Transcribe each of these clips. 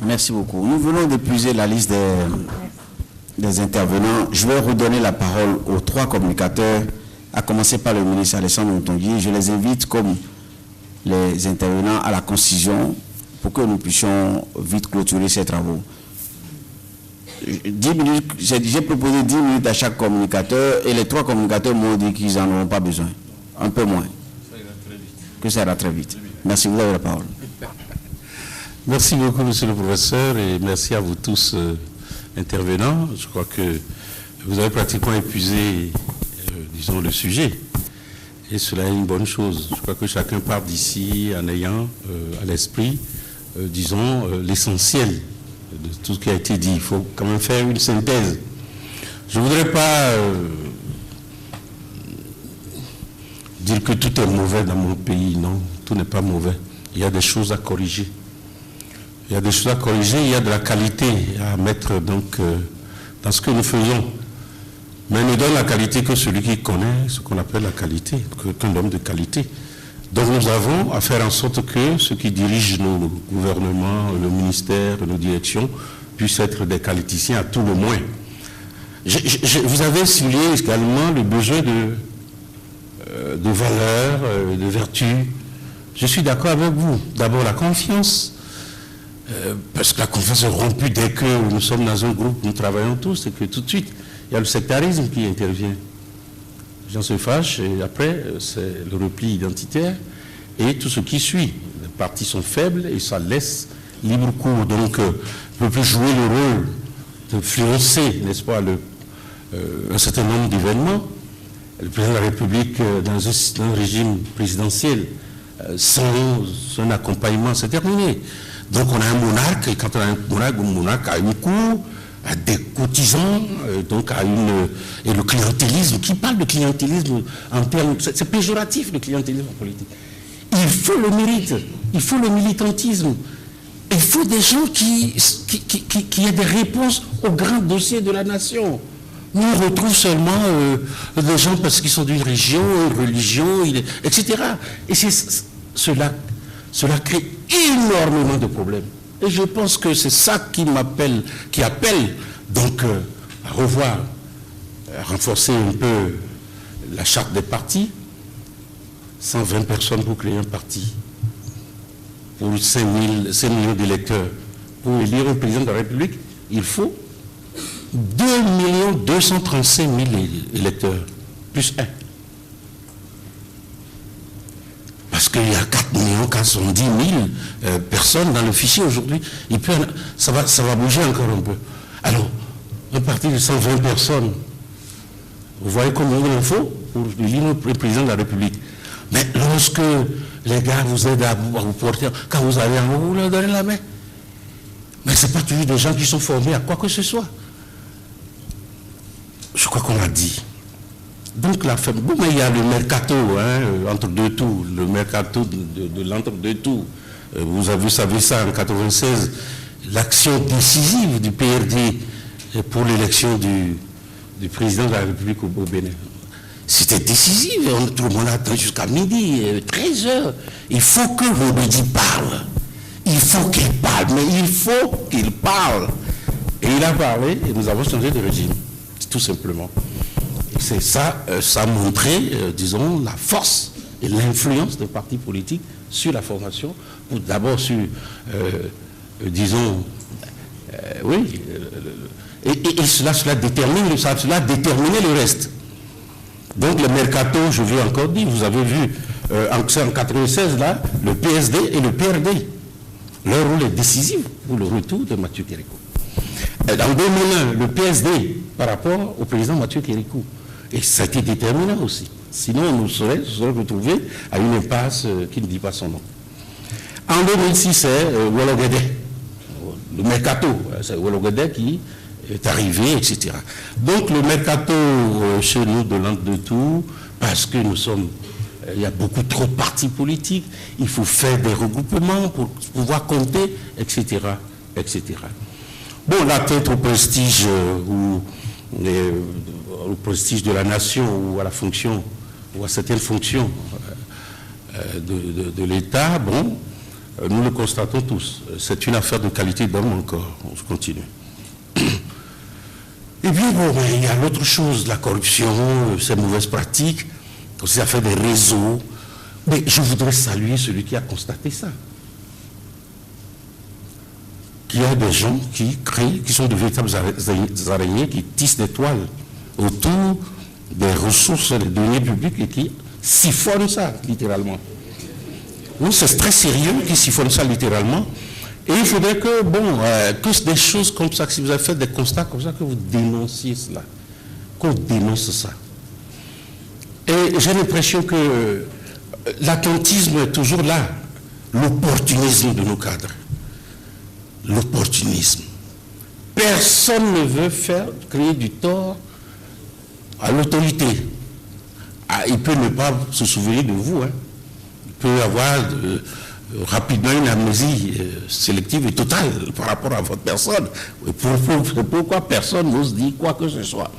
Merci beaucoup. Nous venons d'épuiser la liste des intervenants. Je vais redonner la parole aux 3 communicateurs, à commencer par le ministre Alessandro Ntongi. Je les invite, comme les intervenants, à la concision pour que nous puissions vite clôturer ces travaux. 10 minutes, j'ai proposé 10 minutes à chaque communicateur et les 3 communicateurs m'ont dit qu'ils n'en auront pas besoin. Un peu moins. Ça ira très vite. Que ça ira très vite. Merci, vous avez la parole. Merci beaucoup, monsieur le professeur, et merci à vous tous intervenants. Je crois que vous avez pratiquement épuisé, disons, le sujet. Et cela est une bonne chose. Je crois que chacun part d'ici en ayant à l'esprit, disons, l'essentiel de tout ce qui a été dit. Il faut quand même faire une synthèse. Je ne voudrais pas dire que tout est mauvais dans mon pays. Non, tout n'est pas mauvais. Il y a des choses à corriger. Il y a des choses à corriger, il y a de la qualité à mettre donc dans ce que nous faisons. Mais ne donne la qualité que celui qui connaît ce qu'on appelle la qualité, qu'un homme de qualité. Donc nous avons à faire en sorte que ceux qui dirigent nos gouvernements, nos ministères, nos directions, puissent être des qualiticiens à tout le moins. Vous avez souligné également le besoin de valeurs, de vertus. Je suis d'accord avec vous. D'abord la confiance. Parce que la confiance est rompue dès que nous sommes dans un groupe, nous travaillons tous, et que tout de suite, il y a le sectarisme qui intervient. Les gens se fâchent, et après, c'est le repli identitaire, et tout ce qui suit. Les partis sont faibles, et ça laisse libre cours. Donc, on ne peut plus jouer le rôle de influencer, n'est-ce pas, un certain nombre d'événements. Le président de la République, dans un régime présidentiel, sans un accompagnement, c'est terminé. Donc on a un monarque, et quand on a un monarque a une cour, a des cotisants, donc a et le clientélisme. Qui parle de clientélisme en termes... C'est péjoratif, le clientélisme en politique. Il faut le mérite, il faut le militantisme. Il faut des gens qui aient des réponses aux grands dossiers de la nation. Nous, on retrouve seulement des gens parce qu'ils sont d'une région, une religion, etc. Et c'est cela crée énormément de problèmes. Et je pense que c'est ça qui appelle donc à revoir, à renforcer un peu la charte des partis. 120 personnes pour créer un parti, pour 5 millions d'électeurs. Pour élire un président de la République, il faut 2 235 000 électeurs, plus 1. Parce qu'il y a 4 410 000 personnes dans le fichier aujourd'hui. Ça va bouger encore un peu. Alors, un parti de 120 personnes, vous voyez combien il en faut pour élire le président de la République. Mais lorsque les gars vous aident à vous porter, quand vous allez en haut, vous leur donnez la main. Mais ce n'est pas toujours des gens qui sont formés à quoi que ce soit. Je crois qu'on l'a dit. Donc la femme, bon, mais il y a le mercato, entre deux tours, le mercato de l'entre-deux tours. Vous savez ça en 1996, l'action décisive du PRD pour l'élection du président de la République au Bénin. C'était décisif, tout le monde attend jusqu'à midi, 13h. Il faut que Robedi parle. Il faut qu'il parle, mais il faut qu'il parle. Et il a parlé et nous avons changé de régime, tout simplement. C'est ça, ça a montré, disons, la force et l'influence des partis politiques sur la formation, d'abord sur, disons, oui, et cela détermine le reste. Donc le mercato, je veux encore dire, vous avez vu, en 1996, là, le PSD et le PRD, leur rôle est décisif pour le retour de Mathieu Kérékou. En 2001, le PSD par rapport au président Mathieu Kérékou. Et ça a été déterminant aussi. Sinon, on nous serait retrouvés à une impasse qui ne dit pas son nom. En 2006, c'est Wologede, le mercato. C'est Wologede qui est arrivé, etc. Donc, le mercato chez nous de l'entre-deux-tours, parce que il y a beaucoup trop de partis politiques, il faut faire des regroupements pour pouvoir compter, etc., etc. Bon, l'atteinte au prestige au prestige de la nation ou à la fonction, ou à certaines fonctions de l'État, bon, Nous le constatons tous. C'est une affaire de qualité d'homme encore. On continue. Et bien, bon, il y a l'autre chose, la corruption, ces mauvaises pratiques, ces affaires des réseaux. Mais je voudrais saluer celui qui a constaté ça. Qu'il y a des gens qui créent, qui sont de véritables araignées, qui tissent des toiles autour des ressources, des deniers publics et qui siphonnent ça, littéralement. Donc c'est très sérieux qui siphonnent ça, littéralement. Et il faudrait que, bon, que des choses comme ça, que si vous avez fait des constats comme ça, que vous dénonciez cela, qu'on dénonce ça. Et j'ai l'impression que l'attentisme est toujours là, l'opportunisme de nos cadres. L'opportunisme. Personne ne veut créer du tort à l'autorité. Ah, il peut ne pas se souvenir de vous. Hein. Il peut avoir rapidement une amnésie sélective et totale par rapport à votre personne. Pourquoi personne n'ose dire quoi que ce soit?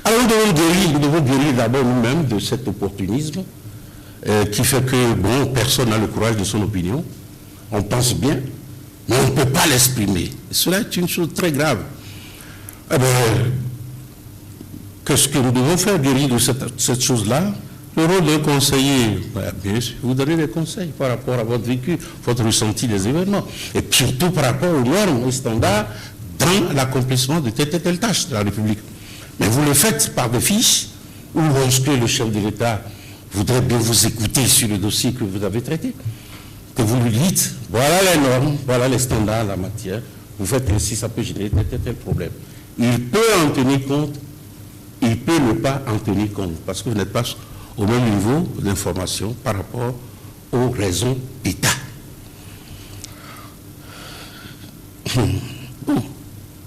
Alors nous devons guérir d'abord nous-mêmes de cet opportunisme qui fait que, bon, personne n'a le courage de son opinion. On pense bien, mais on ne peut pas l'exprimer. Cela est une chose très grave. Eh bien, qu'est-ce que nous devons faire guérir de cette chose-là? Le rôle d'un conseiller, bien sûr, vous donnez des conseils par rapport à votre vécu, votre ressenti des événements, et surtout par rapport aux normes, aux standards dans l'accomplissement de telle tâche de la République. Mais vous le faites par des fiches, ou lorsque le chef de l'État voudrait bien vous écouter sur le dossier que vous avez traité, que vous lui dites, voilà les normes, voilà les standards en la matière, vous faites ainsi, ça peut générer tel problème. Il peut en tenir compte, il peut ne pas en tenir compte, parce que vous n'êtes pas au même niveau d'information par rapport aux raisons d'État. Bon, vous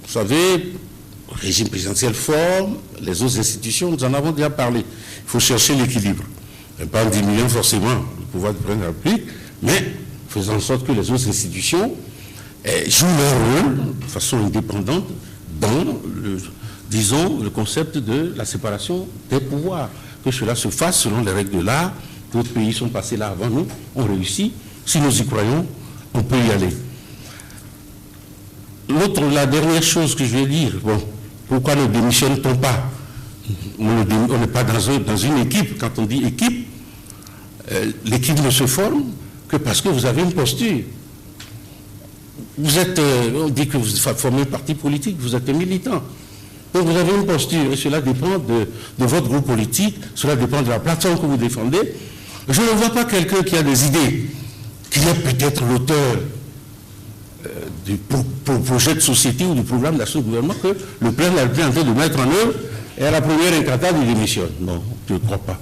savez, régime présidentiel fort, les autres institutions, nous en avons déjà parlé. Il faut chercher l'équilibre. Pas en diminuant forcément le pouvoir du président de la République, mais faisant en sorte que les autres institutions jouent leur rôle de façon indépendante dans le concept de la séparation des pouvoirs. Que cela se fasse selon les règles de l'art. D'autres pays sont passés là avant nous, ont réussi. Si nous y croyons, on peut y aller. La dernière chose que je vais dire, bon, pourquoi ne démissionne-t-on pas? On n'est pas dans une équipe. Quand on dit équipe, l'équipe ne se forme que parce que vous avez une posture. Vous êtes, on dit que vous formez un parti politique, vous êtes un militant. Donc vous avez une posture, et cela dépend de votre groupe politique, cela dépend de la plateforme que vous défendez. Je ne vois pas quelqu'un qui a des idées, qui est peut-être l'auteur du projet de société ou du programme d'action du gouvernement que le président de la République est en train de mettre en œuvre, et à la première incantade, il démissionne. Non, je ne crois pas.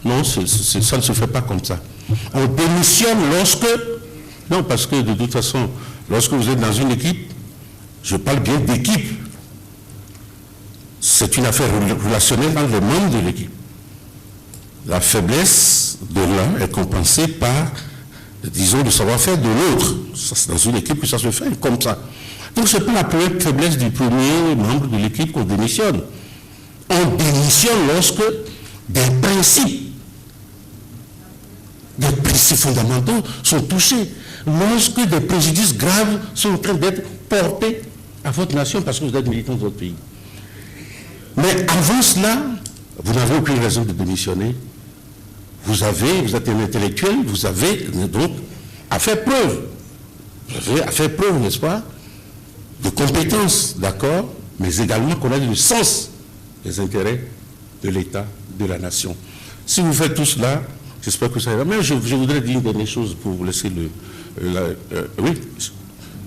Non, ça ne se fait pas comme ça. On démissionne lorsque... Non, parce que de toute façon, lorsque vous êtes dans une équipe, je parle bien d'équipe. C'est une affaire relationnelle dans les membres de l'équipe. La faiblesse de l'un est compensée par, disons, le savoir-faire de l'autre. C'est dans une équipe que ça se fait comme ça. Donc ce n'est pas la première faiblesse du premier membre de l'équipe qu'on démissionne. On démissionne lorsque des principes fondamentaux sont touchés. Lorsque des préjudices graves sont en train d'être portés à votre nation parce que vous êtes militant de votre pays. Mais avant cela, vous n'avez aucune raison de démissionner. Vous êtes un intellectuel, vous avez donc à faire preuve. Vous avez à faire preuve, n'est-ce pas, de compétences, d'accord, mais également connaître le sens des intérêts de l'État, de la nation. Si vous faites tout cela, j'espère que ça ira. Mais je voudrais dire une dernière chose pour vous laisser oui,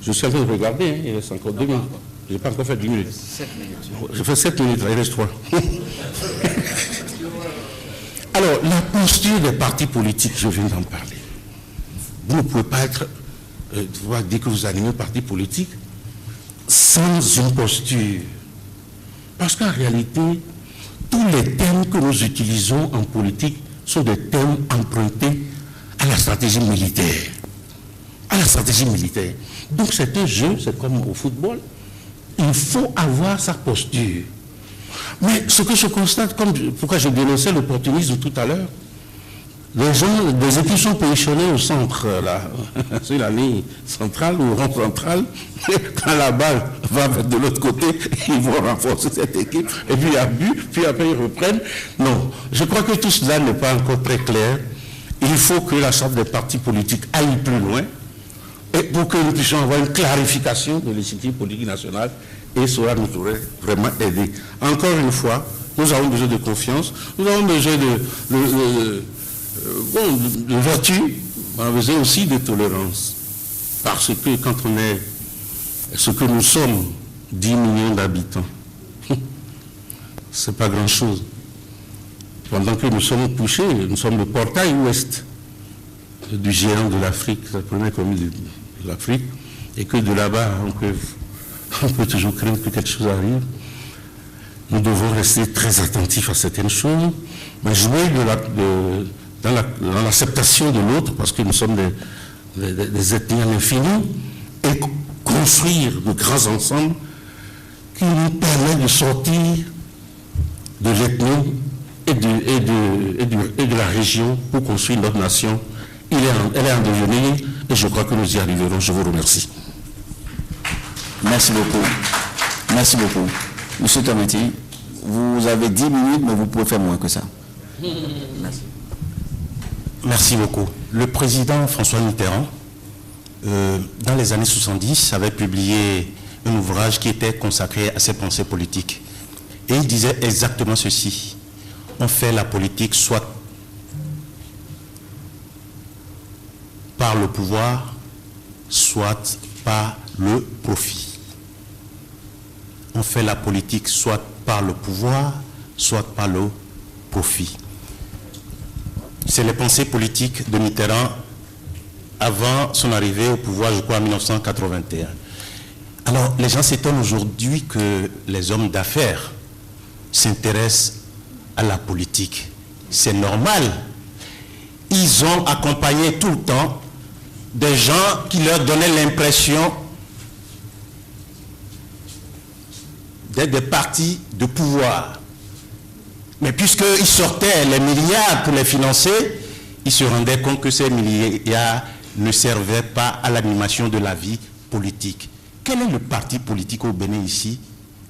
je suis en train de regarder, hein, il reste encore 2 minutes. Je n'ai pas encore fait 10 minutes. 7 minutes. Je fais 7 minutes, là, il reste 3. Alors, la posture des partis politiques, je viens d'en parler. Vous ne pouvez pas dire que vous animez un parti politique sans une posture. Parce qu'en réalité, tous les thèmes que nous utilisons en politique sont des thèmes empruntés à la stratégie militaire. À la stratégie militaire. Donc c'est un jeu, c'est comme au football. Il faut avoir sa posture. Mais ce que je constate, pourquoi je dénonçais l'opportunisme tout à l'heure, des équipes sont positionnées au centre, là, sur la ligne centrale ou rond centrale. Quand la balle va de l'autre côté, ils vont renforcer cette équipe. Et puis il y a but, puis après ils reprennent. Non, je crois que tout cela n'est pas encore très clair. Il faut que la charte des partis politiques aille plus loin. Et pour que nous puissions avoir une clarification de l'échiquier politique national, et cela nous aurait vraiment aidé. Encore une fois, nous avons besoin de confiance, nous avons besoin de vertu, on a besoin aussi de tolérance. Parce que quand on est ce que nous sommes, 10 millions d'habitants, c'est pas grand-chose. Pendant que nous sommes couchés, nous sommes le portail ouest du géant de l'Afrique, la première commune de l'Afrique, et que de là-bas, on peut toujours craindre que quelque chose arrive. Nous devons rester très attentifs à certaines choses, mais jouer dans l'acceptation de l'autre, parce que nous sommes des ethnies à l'infini, et construire de grands ensembles qui nous permettent de sortir de l'ethnie et de la région pour construire notre nation. Elle est en devenir, et je crois que nous y arriverons. Je vous remercie. Merci beaucoup. Merci beaucoup. Monsieur Tomati, vous avez 10 minutes, mais vous pouvez faire moins que ça. Merci. Merci beaucoup. Le président François Mitterrand, dans les années 70, avait publié un ouvrage qui était consacré à ses pensées politiques. Et il disait exactement ceci. On fait la politique soit par le pouvoir, soit par le profit. On fait la politique soit par le pouvoir, soit par le profit. C'est les pensées politiques de Mitterrand avant son arrivée au pouvoir, je crois, en 1981. Alors, les gens s'étonnent aujourd'hui que les hommes d'affaires s'intéressent à la politique. C'est normal. Ils ont accompagné tout le temps des gens qui leur donnaient l'impression d'être des partis de pouvoir. Mais puisqu'ils sortaient les milliards pour les financer, ils se rendaient compte que ces milliards ne servaient pas à l'animation de la vie politique. Quel est le parti politique au Bénin ici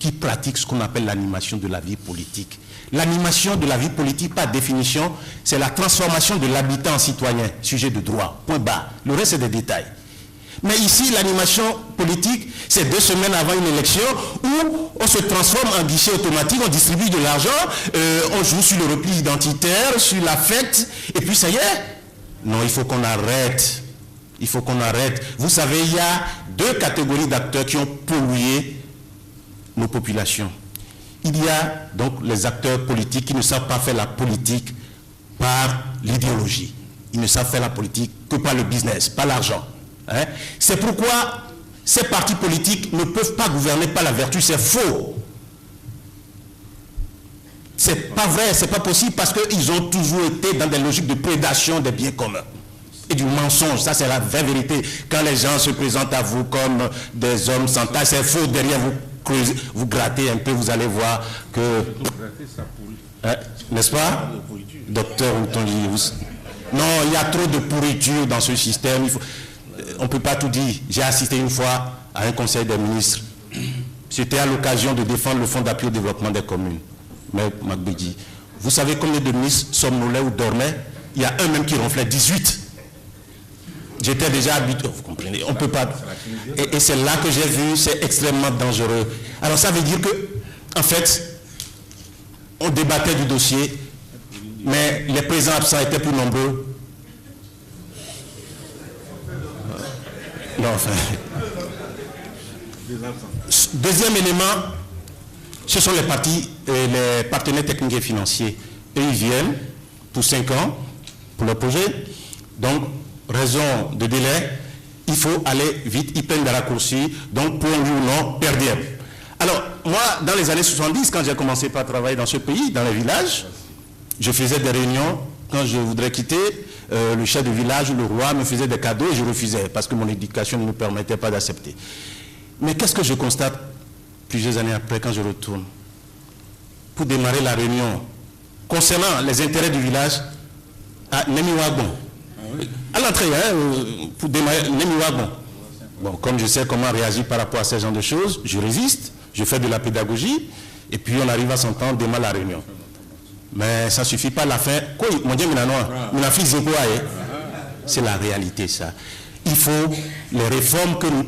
qui pratique ce qu'on appelle l'animation de la vie politique? L'animation de la vie politique, par définition, c'est la transformation de l'habitant en citoyen, sujet de droit, point barre. Le reste, c'est des détails. Mais ici, l'animation politique, c'est 2 semaines avant une élection où on se transforme en guichet automatique, on distribue de l'argent, on joue sur le repli identitaire, sur la fête, et puis ça y est. Non, il faut qu'on arrête. Il faut qu'on arrête. Vous savez, il y a 2 catégories d'acteurs qui ont pollué nos populations. Il y a donc les acteurs politiques qui ne savent pas faire la politique par l'idéologie. Ils ne savent faire la politique que par le business, par l'argent. Hein? C'est pourquoi ces partis politiques ne peuvent pas gouverner par la vertu, c'est faux. C'est pas vrai, c'est pas possible parce qu'ils ont toujours été dans des logiques de prédation des biens communs et du mensonge. Ça, c'est la vraie vérité. Quand les gens se présentent à vous comme des hommes sans taille, c'est faux. Derrière vous, vous grattez un peu, vous allez voir que... N'est-ce pas, docteur Outonji? Non, il y a trop de pourriture dans ce système. On ne peut pas tout dire. J'ai assisté une fois à un conseil des ministres. C'était à l'occasion de défendre le fonds d'appui au développement des communes. Mais Magbedi, vous savez combien de ministres somnolaient ou dormaient? Il y a un même qui ronflait 18. J'étais déjà habitué, vous comprenez, on ne peut pas... Et c'est là que j'ai vu, c'est extrêmement dangereux. Alors ça veut dire que, en fait, on débattait du dossier, mais les présents absents étaient plus nombreux. Non, enfin... Deuxième élément, ce sont les partis, les partenaires techniques et financiers. Eux, ils viennent pour 5 ans, pour le projet. Donc, raison de délai, il faut aller vite, ils prennent des raccourcis, donc pour lui ou non, perdre. Alors, moi, dans les années 70, quand j'ai commencé par travailler dans ce pays, dans les villages, je faisais des réunions, quand je voudrais quitter, le chef de village ou le roi me faisait des cadeaux et je refusais, parce que mon éducation ne me permettait pas d'accepter. Mais qu'est-ce que je constate plusieurs années après, quand je retourne? Pour démarrer la réunion, concernant les intérêts du village, à Nemiwagbon. À l'entrée, pour démarrer, Nemiwagbon. Bon, comme je sais comment réagir par rapport à ce genre de choses, je résiste, je fais de la pédagogie, et puis on arrive à s'entendre, on démarre la réunion. Mais ça ne suffit pas à la fin. C'est la réalité, ça. Il faut les réformes que nous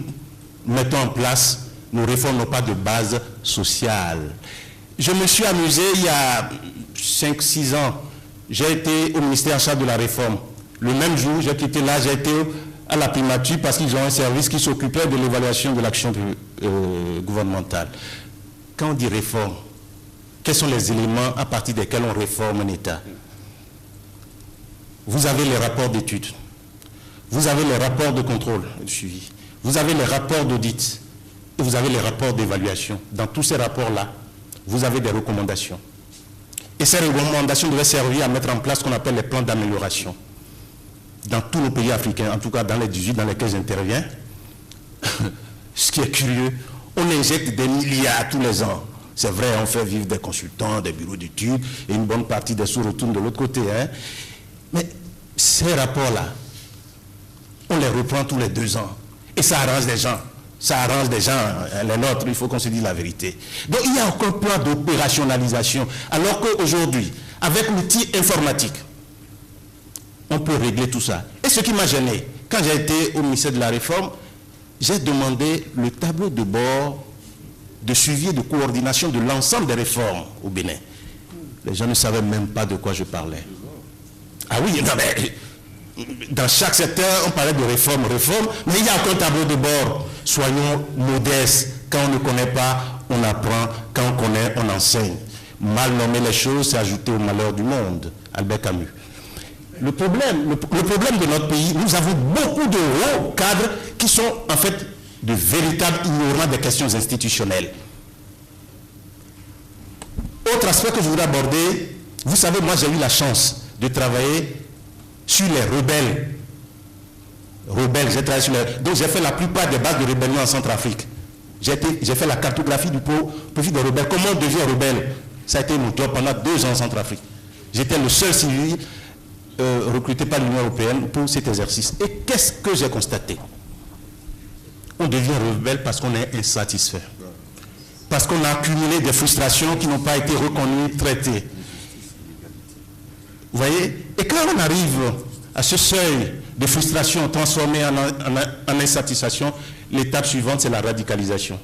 mettons en place, nous ne réformons pas de base sociale. Je me suis amusé il y a 5-6 ans. J'ai été au ministère en charge de la réforme. Le même jour, j'ai quitté là, j'ai été à la primature parce qu'ils ont un service qui s'occupait de l'évaluation de l'action gouvernementale. Quand on dit réforme, quels sont les éléments à partir desquels on réforme un État? Vous avez les rapports d'études, vous avez les rapports de contrôle et de suivi, vous avez les rapports d'audit et vous avez les rapports d'évaluation. Dans tous ces rapports-là, vous avez des recommandations. Et ces recommandations devaient servir à mettre en place ce qu'on appelle les plans d'amélioration. Dans tous nos pays africains, en tout cas dans les 18 dans lesquels j'interviens, ce qui est curieux, on injecte des milliards tous les ans. C'est vrai, on fait vivre des consultants, des bureaux d'études, et une bonne partie des sous retournent de l'autre côté. Mais ces rapports-là, on les reprend tous les 2 ans. Et ça arrange les gens. Ça arrange les gens, les nôtres, il faut qu'on se dise la vérité. Donc il y a encore plein d'opérationnalisation. Alors qu'aujourd'hui, avec l'outil informatique, on peut régler tout ça. Et ce qui m'a gêné, quand j'ai été au ministère de la Réforme, j'ai demandé le tableau de bord de suivi et de coordination de l'ensemble des réformes au Bénin. Les gens ne savaient même pas de quoi je parlais. Ah oui, non mais, dans chaque secteur, on parlait de réforme, mais il y a aucun tableau de bord. Soyons modestes. Quand on ne connaît pas, on apprend. Quand on connaît, on enseigne. Mal nommer les choses, c'est ajouter au malheur du monde. Albert Camus. Le problème de notre pays, nous avons beaucoup de hauts cadres qui sont en fait de véritables ignorants des questions institutionnelles. Autre aspect que je voudrais aborder, vous savez, moi j'ai eu la chance de travailler sur les rebelles. J'ai travaillé sur les... Donc j'ai fait la plupart des bases de rébellion en Centrafrique. J'ai fait la cartographie du profil des rebelles. Comment on devient rebelle? Ça a été mon job pendant 2 ans en Centrafrique. J'étais le seul civil recruté par l'Union européenne pour cet exercice. Et qu'est-ce que j'ai constaté? On devient rebelle parce qu'on est insatisfait. Parce qu'on a accumulé des frustrations qui n'ont pas été reconnues, traitées. Vous voyez? Et quand on arrive à ce seuil de frustration transformé en insatisfaction, l'étape suivante, c'est la radicalisation.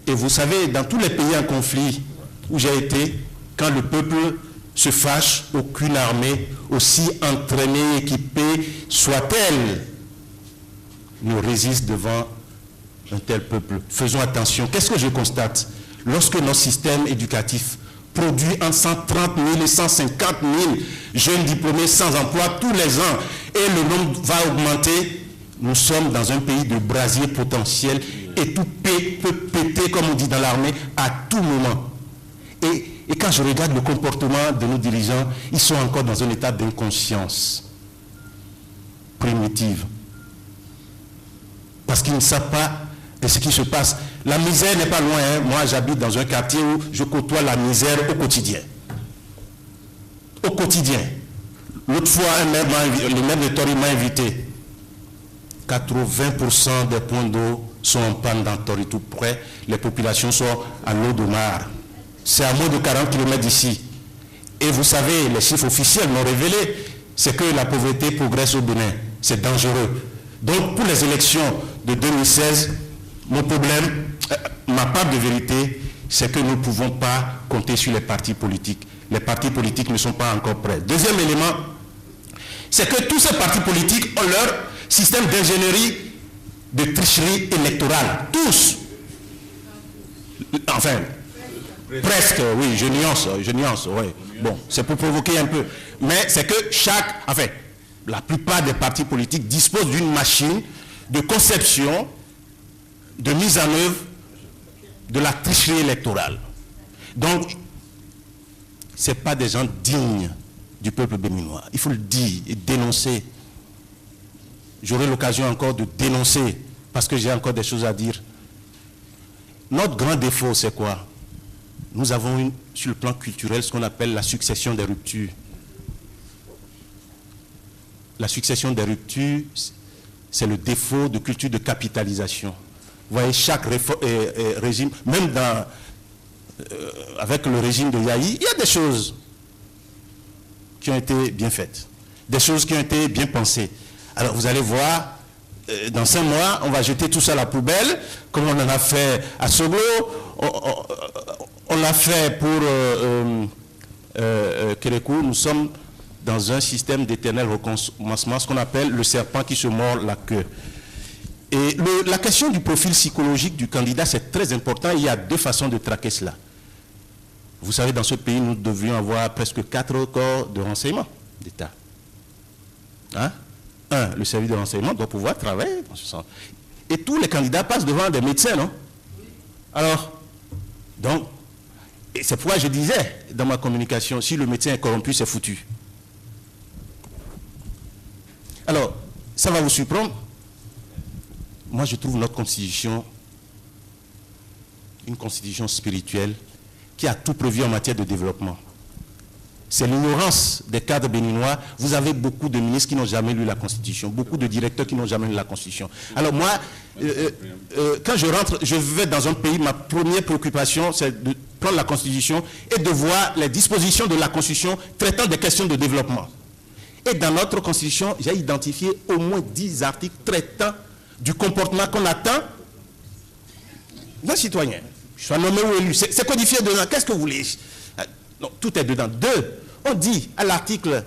Et vous savez, dans tous les pays en conflit où j'ai été, quand le peuple se fâche, aucune armée, aussi entraînée, équipée, soit-elle, ne résiste devant un tel peuple. Faisons attention. Qu'est-ce que je constate? Lorsque notre système éducatif produit entre 130 000 et 150 000 jeunes diplômés sans emploi tous les ans, et le nombre va augmenter, nous sommes dans un pays de brasier potentiel, et tout peut péter, comme on dit dans l'armée, à tout moment. Et quand je regarde le comportement de nos dirigeants, ils sont encore dans un état d'inconscience primitive. Parce qu'ils ne savent pas de ce qui se passe. La misère n'est pas loin. Moi, j'habite dans un quartier où je côtoie la misère au quotidien. Au quotidien. L'autre fois, le maire de Tori m'a invité. 80% des points d'eau sont en panne dans Tori, tout près. Les populations sont à l'eau de mar. C'est à moins de 40 km d'ici. Et vous savez, les chiffres officiels m'ont révélé, c'est que la pauvreté progresse au Bénin. C'est dangereux. Donc, pour les élections de 2016, mon problème, ma part de vérité, c'est que nous ne pouvons pas compter sur les partis politiques. Les partis politiques ne sont pas encore prêts. Deuxième élément, c'est que tous ces partis politiques ont leur système d'ingénierie de tricherie électorale. Tous. Enfin, presque, oui, je nuance, oui. Bon, c'est pour provoquer un peu. Mais c'est que la plupart des partis politiques disposent d'une machine de conception, de mise en œuvre de la tricherie électorale. Donc, ce n'est pas des gens dignes du peuple béninois. Il faut le dire et dénoncer. J'aurai l'occasion encore de dénoncer, parce que j'ai encore des choses à dire. Notre grand défaut, c'est quoi? Nous avons sur le plan culturel ce qu'on appelle la succession des ruptures. la succession des ruptures, c'est le défaut de culture de capitalisation. Vous voyez, chaque régime, même avec le régime de Yahi, il y a des choses qui ont été bien faites, des choses qui ont été bien pensées. Alors vous allez voir, dans 5 mois, on va jeter tout ça à la poubelle, comme on en a fait à Soglo, on l'a fait pour Kérékou. Nous sommes dans un système d'éternel recommencement, ce qu'on appelle le serpent qui se mord la queue. Et la question du profil psychologique du candidat, c'est très important. Il y a 2 façons de traquer cela. Vous savez, dans ce pays, nous devrions avoir presque 4 corps de renseignement d'État. Hein? 1, le service de renseignement doit pouvoir travailler dans ce sens. Et tous les candidats passent devant des médecins, non? Alors, donc, et c'est pourquoi je disais dans ma communication, si le médecin est corrompu, c'est foutu. Alors, ça va vous surprendre. Moi, je trouve notre constitution une constitution spirituelle qui a tout prévu en matière de développement. C'est l'ignorance des cadres béninois. Vous avez beaucoup de ministres qui n'ont jamais lu la Constitution, beaucoup de directeurs qui n'ont jamais lu la Constitution. Alors moi, quand je rentre, je vais dans un pays, ma première préoccupation, c'est de prendre la Constitution et de voir les dispositions de la Constitution traitant des questions de développement. Et dans notre Constitution, j'ai identifié au moins 10 articles traitant du comportement qu'on attend d'un citoyen, soit nommé ou élu. C'est codifié dedans. Qu'est-ce que vous voulez? Non, tout est dedans. 2, on dit à l'article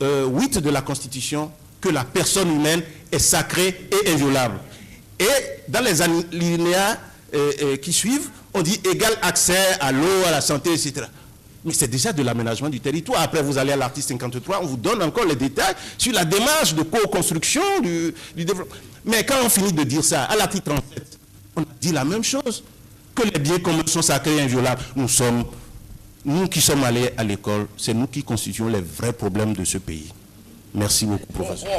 8 de la Constitution que la personne humaine est sacrée et inviolable. Et dans les alinéas qui suivent, on dit égal accès à l'eau, à la santé, etc. Mais c'est déjà de l'aménagement du territoire. Après, vous allez à l'article 53, on vous donne encore les détails sur la démarche de co-construction du développement. Mais quand on finit de dire ça, à l'article 37, on a dit la même chose, que les biens communs sont sacrés et inviolables. Nous qui sommes allés à l'école, c'est nous qui constituons les vrais problèmes de ce pays. Merci beaucoup, professeur.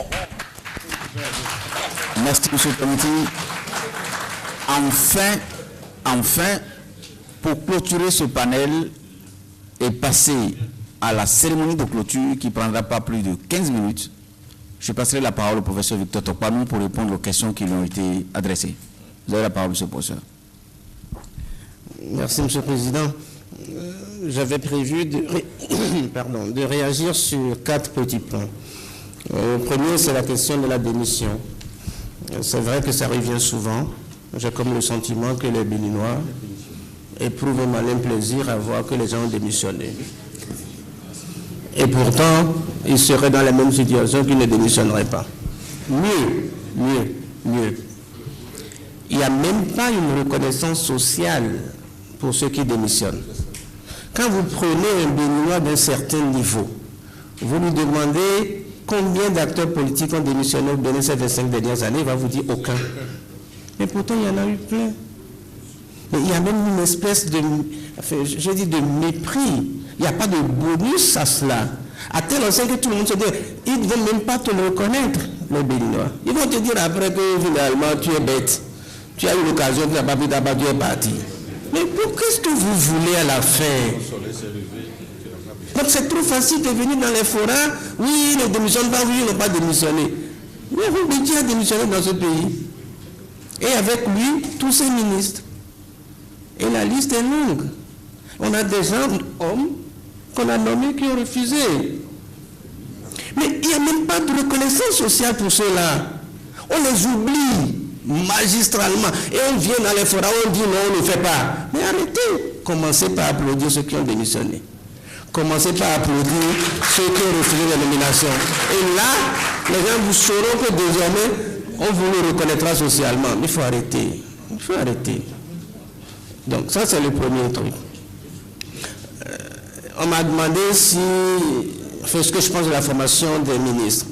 Merci, M. Comité. Enfin, pour clôturer ce panel et passer à la cérémonie de clôture qui ne prendra pas plus de 15 minutes, je passerai la parole au professeur Victor Tokpanou pour répondre aux questions qui lui ont été adressées. Vous avez la parole, M. le professeur. Merci, M. le Président. J'avais prévu de réagir sur 4 petits points. Le premier, c'est la question de la démission. C'est vrai que ça revient souvent. J'ai comme le sentiment que les Béninois éprouvent un malin plaisir à voir que les gens ont démissionné. Et pourtant, ils seraient dans la même situation qu'ils ne démissionneraient pas. Mieux. Il n'y a même pas une reconnaissance sociale pour ceux qui démissionnent. Quand vous prenez un Béninois d'un certain niveau, vous lui demandez combien d'acteurs politiques ont démissionné au Bénin ces 25 dernières années, il va vous dire aucun. Mais pourtant, il y en a eu plein. Mais il y a même une espèce de, de mépris. Il n'y a pas de bonus à cela. À tel enseigne que tout le monde se dit, ils ne vont même pas te le reconnaître, les Béninois. Ils vont te dire après que finalement tu es bête. Tu as eu l'occasion, tu n'as pas pu t'abattre, tu es parti. Mais qu'est-ce que vous voulez à la fin? Donc c'est trop facile de venir dans les forats. Oui, ils ne démissionnent pas, oui, ils n'ont pas démissionné. Mais vous, qui a démissionné dans ce pays? Et avec lui, tous ses ministres. Et la liste est longue. On a des gens, hommes, qu'on a nommés qui ont refusé. Mais il n'y a même pas de reconnaissance sociale pour ceux-là. On les oublie magistralement. Et on vient dans les forats, on dit non, on ne fait pas. Mais arrêtez. Commencez par applaudir ceux qui ont démissionné. Commencez par applaudir ceux qui ont refusé la nomination. Et là, les gens vous sauront que désormais, on vous le reconnaîtra socialement. Mais il faut arrêter. Il faut arrêter. Donc ça, c'est le premier truc. On m'a demandé ce que je pense de la formation des ministres.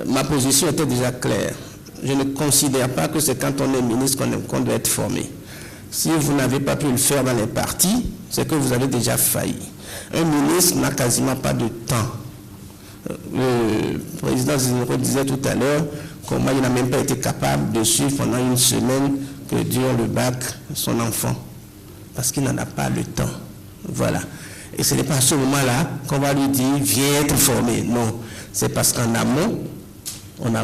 Ma position était déjà claire. Je ne considère pas que c'est quand on est ministre qu'on doit être formé. Si vous n'avez pas pu le faire dans les partis, c'est que vous avez déjà failli. Un ministre n'a quasiment pas de temps. Le président Zinero disait tout à l'heure comment il n'a même pas été capable de suivre pendant une semaine que dure le bac son enfant. Parce qu'il n'en a pas le temps. Voilà. Et ce n'est pas à ce moment-là qu'on va lui dire « viens être formé ». Non. C'est parce qu'en amont, on a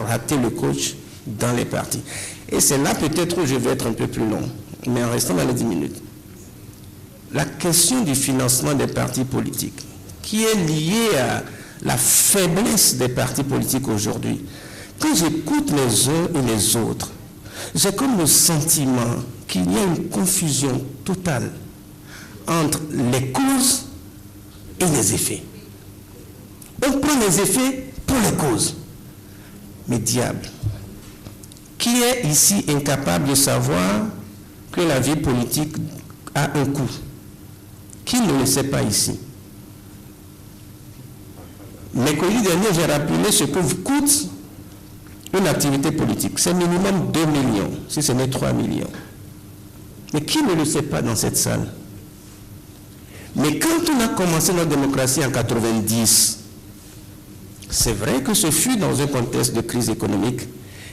raté le coach dans les partis. Et c'est là peut-être où je vais être un peu plus long, mais en restant dans les 10 minutes. La question du financement des partis politiques, qui est liée à la faiblesse des partis politiques aujourd'hui. Quand j'écoute les uns et les autres, j'ai comme le sentiment qu'il y a une confusion totale entre les causes et les effets. On prend les effets pour les causes. Mais diable, qui est ici incapable de savoir que la vie politique a un coût? Qui ne le sait pas ici? Mercredi dernier, j'ai rappelé ce que coûte une activité politique. C'est minimum 2 millions, si ce n'est 3 millions. Mais qui ne le sait pas dans cette salle? Mais quand on a commencé notre démocratie en 90, c'est vrai que ce fut dans un contexte de crise économique,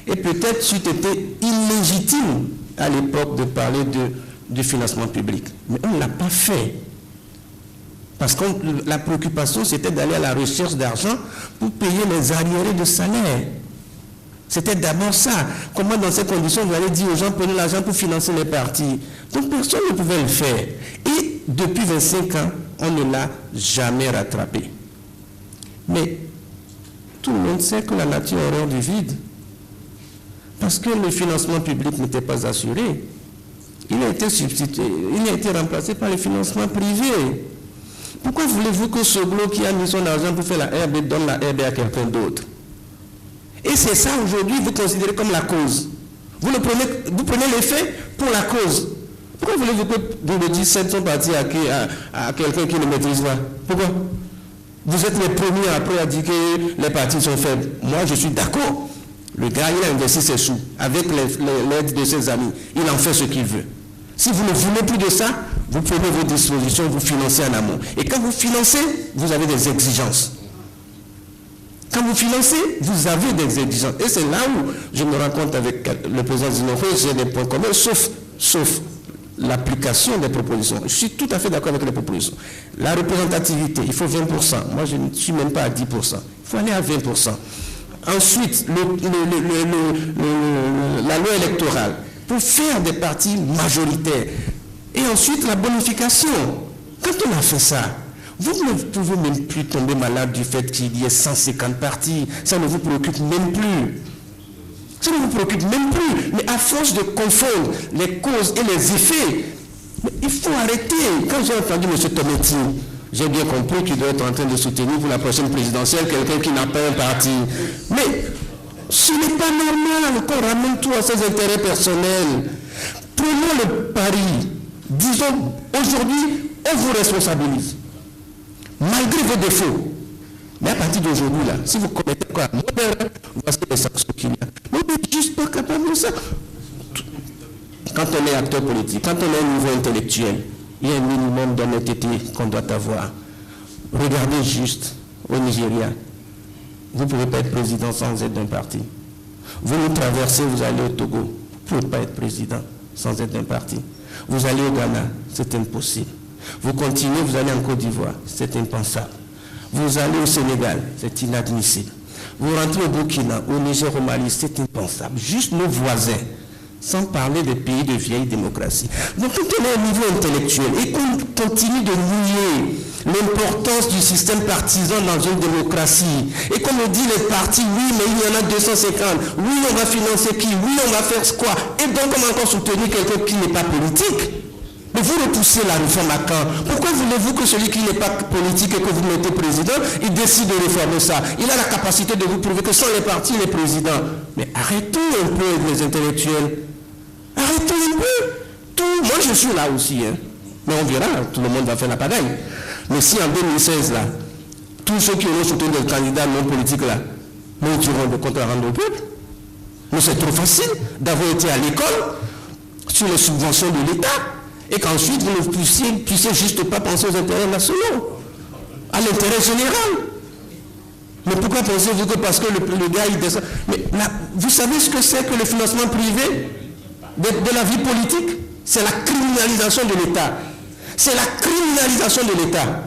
et peut-être c'eût été illégitime à l'époque de parler de financement public. Mais on ne l'a pas fait. Parce que la préoccupation, c'était d'aller à la recherche d'argent pour payer les arriérés de salaire. C'était d'abord ça. Comment, dans ces conditions, vous allez dire aux gens, prenez l'argent pour financer les partis? Donc, personne ne pouvait le faire. Et depuis 25 ans, on ne l'a jamais rattrapé. Mais tout le monde sait que la nature a horreur du vide. Parce que le financement public n'était pas assuré. Il a été substitué, il a été remplacé par le financement privé. Pourquoi voulez-vous que ce gros qui a mis son argent pour faire la herbe donne la herbe à quelqu'un d'autre? Et c'est ça aujourd'hui, vous considérez comme la cause. Vous prenez l'effet pour la cause. Pourquoi voulez-vous que vous dites 700 partis à quelqu'un qui ne maîtrise pas? Pourquoi? Vous êtes les premiers après à dire que les partis sont faibles. Moi, je suis d'accord. Le gars, il a investi ses sous avec l'aide de ses amis. Il en fait ce qu'il veut. Si vous ne voulez plus de ça, vous prenez vos dispositions, vous financez en amont. Et quand vous financez, vous avez des exigences. Quand vous financez, vous avez des exigences. Et c'est là où je me rends compte avec le président Zinofé, j'ai des points communs, sauf l'application des propositions. Je suis tout à fait d'accord avec les propositions. La représentativité, il faut 20%. Moi, je ne suis même pas à 10%. Il faut aller à 20%. Ensuite, la loi électorale, pour faire des partis majoritaires. Et ensuite, la bonification. Quand on a fait ça, vous ne pouvez même plus tomber malade du fait qu'il y ait 150 partis. Ça ne vous préoccupe même plus. Ça ne vous préoccupe même plus. Mais à force de confondre les causes et les effets, il faut arrêter. Quand j'ai entendu M. Tometti, j'ai bien compris qu'il doit être en train de soutenir pour la prochaine présidentielle quelqu'un qui n'a pas un parti. Mais ce n'est pas normal qu'on ramène tout à ses intérêts personnels. Prenons le pari. Disons, aujourd'hui, on vous responsabilise. Malgré vos défauts. Mais à partir d'aujourd'hui, là, si vous commettez quoi, voici les sanctions qu'il y a. Mais on n'est juste pas capable de ça. Quand on est acteur politique, quand on est au niveau intellectuel, il y a un minimum d'honnêteté qu'on doit avoir. Regardez juste au Nigeria. Vous ne pouvez pas être président sans être d'un parti. Vous nous traversez, vous allez au Togo. Vous ne pouvez pas être président sans être d'un parti. Vous allez au Ghana, c'est impossible. Vous continuez, vous allez en Côte d'Ivoire, c'est impensable. Vous allez au Sénégal, c'est inadmissible. Vous rentrez au Burkina, au Niger, au Mali, c'est impensable. Juste nos voisins, sans parler des pays de vieille démocratie. Donc, quand on est au niveau intellectuel et qu'on continue de nier l'importance du système partisan dans une démocratie, et qu'on me dit les partis, oui, mais il y en a 250, oui, on va financer qui, oui, on va faire quoi, et donc on va encore soutenir quelqu'un qui n'est pas politique. Mais vous repoussez la réforme à quand? Pourquoi voulez-vous que celui qui n'est pas politique et que vous mettez président, il décide de réformer ça? Il a la capacité de vous prouver que sans les partis, il est président. Mais arrêtons un peu avec les intellectuels. Arrêtons un peu. Moi, je suis là aussi. Hein. Mais on verra, tout le monde va faire la pagaille. Mais si en 2016, là, tous ceux qui auront soutenu des candidats non politiques, là, nous dirons de compte à rendre au peuple. Mais c'est trop facile d'avoir été à l'école sur les subventions de l'État. Et qu'ensuite, vous ne puissiez juste pas penser aux intérêts nationaux, à l'intérêt général. Mais pourquoi pensez-vous que parce que le gars, il descend... Mais là, vous savez ce que c'est que le financement privé de la vie politique? C'est la criminalisation de l'État. C'est la criminalisation de l'État.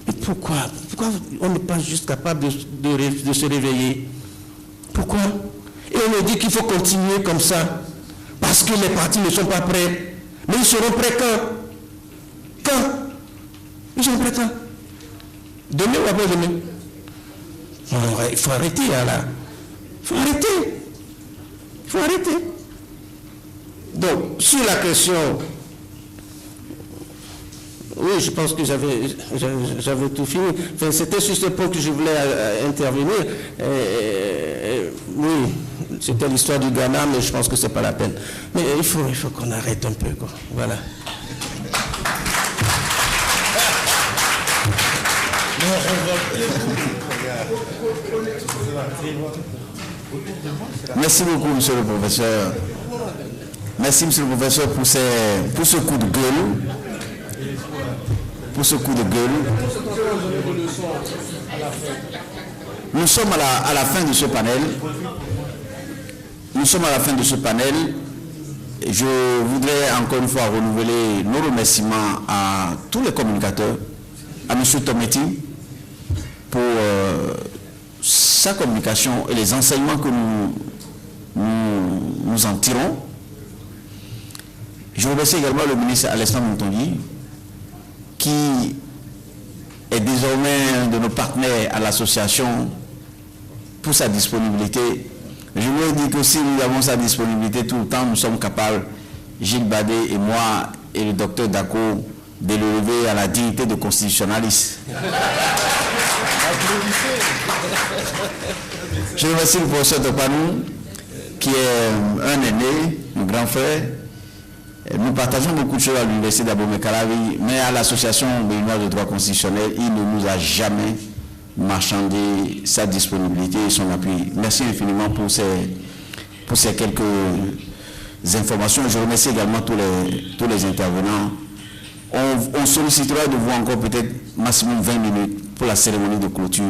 Mais pourquoi? Pourquoi on n'est pas juste capable de se réveiller? Pourquoi? Et on nous dit qu'il faut continuer comme ça, parce que les partis ne sont pas prêts. Mais ils seront prêts quand? Quand? Ils seront prêts quand? Demain ou après-demain? Il faut arrêter, là. Il faut arrêter. Il faut arrêter. Donc, sur la question... Oui, je pense que j'avais tout fini. Enfin, c'était sur ce point que je voulais intervenir. Oui, c'était l'histoire du Ghana, mais je pense que ce n'est pas la peine. Mais il faut qu'on arrête un peu, quoi. Voilà. Merci beaucoup, monsieur le professeur. Merci, monsieur le professeur, pour ce coup de gueule. Pour ce coup de gueule. Nous sommes à la fin de ce panel. Nous sommes à la fin de ce panel. Je voudrais encore une fois renouveler nos remerciements à tous les communicateurs, à M. Tometi pour sa communication et les enseignements que nous en tirons. Je remercie également le ministre Alessandro Mutongui, qui est désormais un de nos partenaires à l'association, pour sa disponibilité. Je voulais dire que si nous avons sa disponibilité tout le temps, nous sommes capables, Gilles Badé et moi et le docteur Dako, de le lever à la dignité de constitutionnaliste. Je remercie le professeur Topanou, qui est un aîné, un grand frère. Nous partageons beaucoup de choses à l'université d'Abomey-Calavi, mais à l'association béninoise de droit constitutionnel, il ne nous a jamais marchandé sa disponibilité et son appui. Merci infiniment pour ces quelques informations. Je remercie également tous les intervenants. On sollicitera de vous encore peut-être maximum 20 minutes pour la cérémonie de clôture.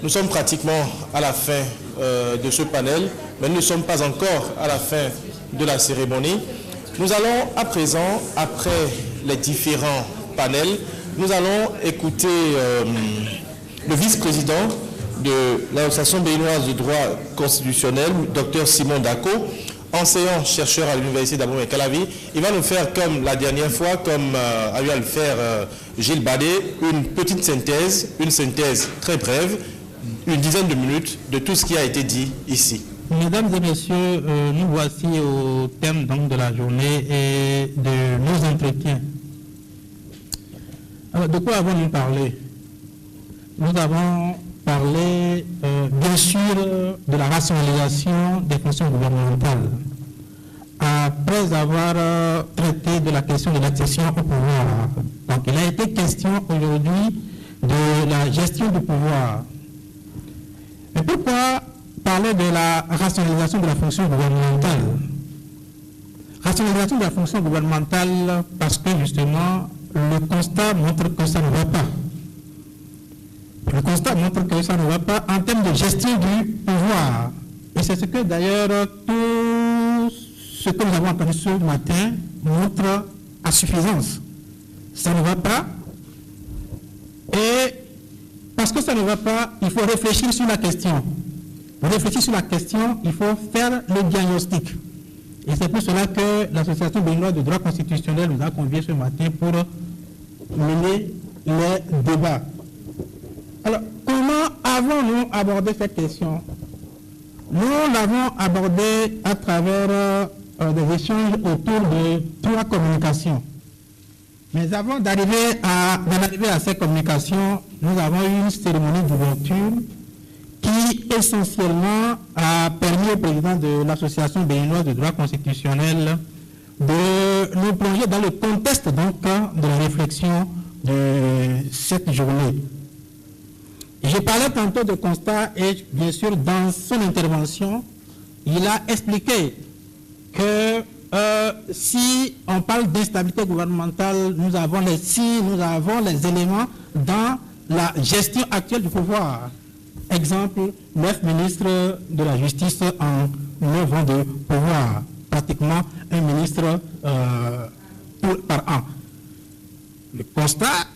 Nous sommes pratiquement à la fin de ce panel, mais nous ne sommes pas encore à la fin de la cérémonie. Nous allons à présent, après les différents panels, nous allons écouter le vice-président de l'Association béninoise de droit constitutionnel, Dr Simon Dako, enseignant-chercheur à l'université d'Abomey-Calavi. Il va nous faire, comme la dernière fois, comme a eu à le faire Gilles Badé, une petite synthèse, une synthèse très brève, une dizaine de minutes de tout ce qui a été dit ici. Mesdames et messieurs, nous voici au thème donc, de la journée et de nos entretiens. Alors, de quoi avons-nous parlé? Nous avons parlé, bien sûr, de la rationalisation des fonctions gouvernementales. Après avoir traité de la question de l'accession au pouvoir, donc il a été question aujourd'hui de la gestion du pouvoir. Mais pourquoi parler de la rationalisation de la fonction gouvernementale? Rationalisation de la fonction gouvernementale parce que justement le constat montre que ça ne va pas. Le constat montre que ça ne va pas en termes de gestion du pouvoir. Et c'est ce que d'ailleurs tout ce que nous avons entendu ce matin montre à suffisance. Ça ne va pas. Et parce que ça ne va pas, il faut réfléchir sur la question. Pour réfléchir sur la question, il faut faire le diagnostic. Et c'est pour cela que l'Association béninoise de droit constitutionnel nous a conviés ce matin pour mener les débats. Alors, comment avons-nous abordé cette question? Nous l'avons abordée à travers des échanges autour de 3 communications. Mais avant d'arriver à ces communications, nous avons eu une cérémonie d'ouverture qui essentiellement a permis au président de l'Association béninoise de droit constitutionnel de nous plonger dans le contexte donc de la réflexion de cette journée. Je parlais tantôt de constat et bien sûr dans son intervention, il a expliqué que si on parle d'instabilité gouvernementale, nous avons les éléments dans la gestion actuelle du pouvoir. Exemple, 9 ministres de la justice en 9 ans de pouvoir. Pratiquement un ministre par an. Le constat,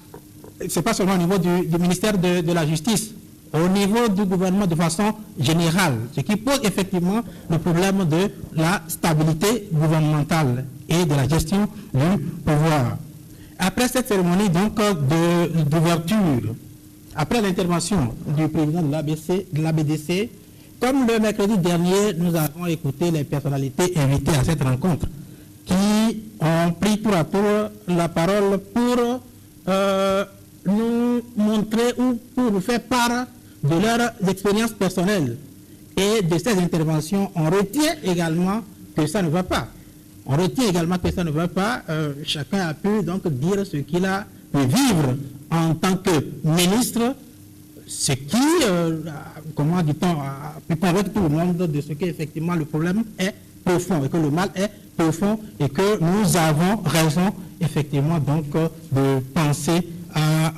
ce n'est pas seulement au niveau du ministère de la Justice, au niveau du gouvernement de façon générale, ce qui pose effectivement le problème de la stabilité gouvernementale et de la gestion du pouvoir. Après cette cérémonie donc d'ouverture, après l'intervention du président de l'ABDC, comme le mercredi dernier, nous avons écouté les personnalités invitées à cette rencontre qui ont pris tour à tour la parole pour nous montrer ou pour nous faire part de leurs expériences personnelles. Et de ces interventions, on retient également que ça ne va pas. On retient également que ça ne va pas. Chacun a pu donc dire ce qu'il a pu vivre en tant que ministre, ce qui, comment dit-on, a pu convaincre tout le monde de ce qu'effectivement le problème est profond et que le mal est profond et que nous avons raison effectivement donc de penser à